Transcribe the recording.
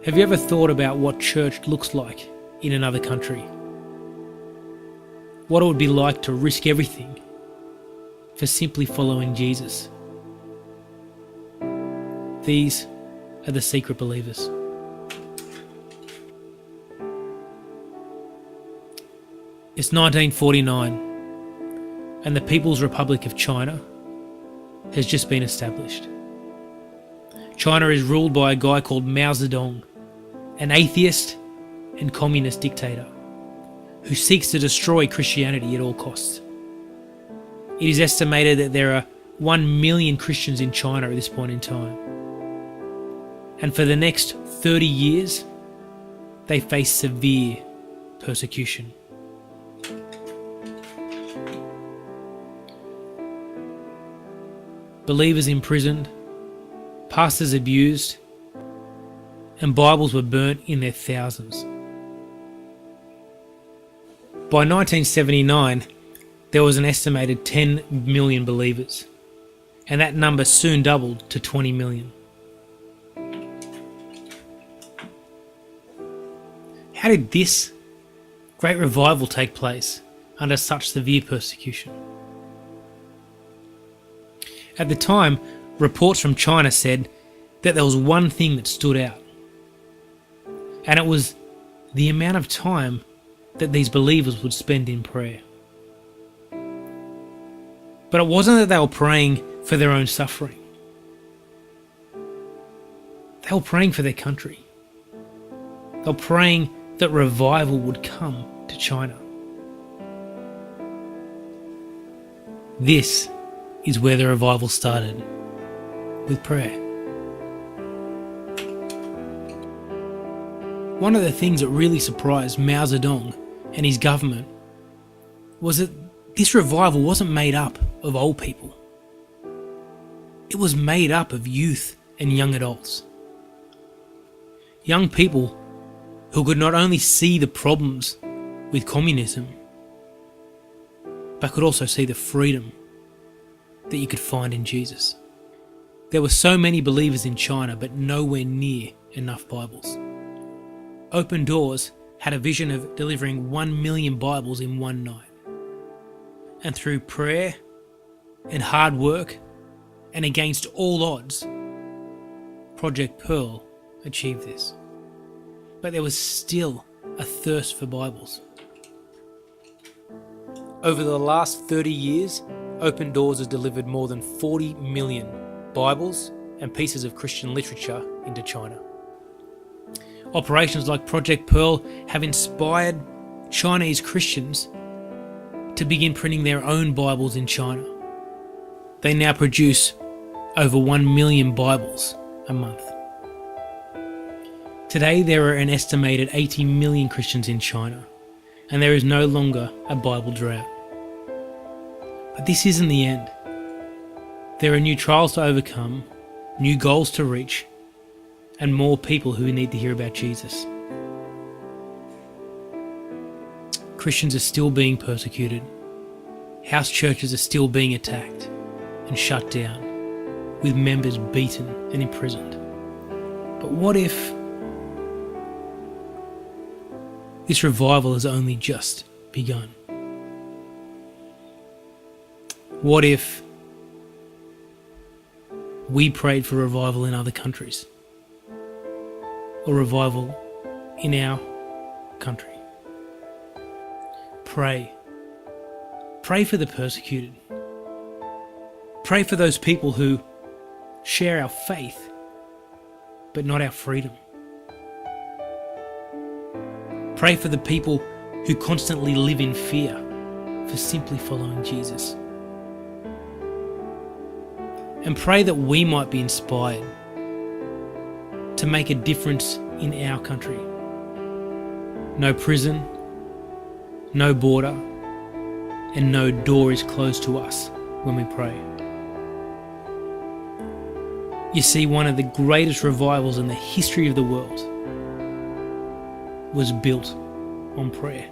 Have you ever thought about what church looks like in another country? What it would be like to risk everything for simply following Jesus? These are the secret believers. It's 1949 and the People's Republic of China has just been established. China is ruled by a guy called Mao Zedong, an atheist and communist dictator who seeks to destroy Christianity at all costs. It is estimated that there are 1 million Christians in China at this point in time. And for the next 30 years, they face severe persecution. Believers imprisoned, pastors abused, and Bibles were burnt in their thousands. By 1979, there was an estimated 10 million believers, and that number soon doubled to 20 million. How did this great revival take place under such severe persecution? At the time, reports from China said that there was one thing that stood out, and it was the amount of time that these believers would spend in prayer. But it wasn't that they were praying for their own suffering. They were praying for their country. They were praying that revival would come to China. This is where the revival started, with prayer. One of the things that really surprised Mao Zedong and his government was that this revival wasn't made up of old people. It was made up of youth and young adults. Young people who could not only see the problems with communism, but could also see the freedom that you could find in Jesus. There were so many believers in China, but nowhere near enough Bibles. Open Doors had a vision of delivering 1 million Bibles in one night. And through prayer and hard work, and against all odds, Project Pearl achieved this. But there was still a thirst for Bibles. Over the last 30 years, Open Doors has delivered more than 40 million Bibles and pieces of Christian literature into China. Operations like Project Pearl have inspired Chinese Christians to begin printing their own Bibles in China. They now produce over 1 million Bibles a month. Today there are an estimated 80 million Christians in China, and there is no longer a Bible drought. But this isn't the end. There are new trials to overcome, new goals to reach, and more people who need to hear about Jesus. Christians are still being persecuted. House churches are still being attacked and shut down, with members beaten and imprisoned. But what if this revival has only just begun? What if we prayed for revival in other countries? Or revival in our country? Pray. Pray for the persecuted. Pray for those people who share our faith, but not our freedom. Pray for the people who constantly live in fear for simply following Jesus. And pray that we might be inspired to make a difference in our country. No prison, no border, and no door is closed to us when we pray. You see, one of the greatest revivals in the history of the world was built on prayer.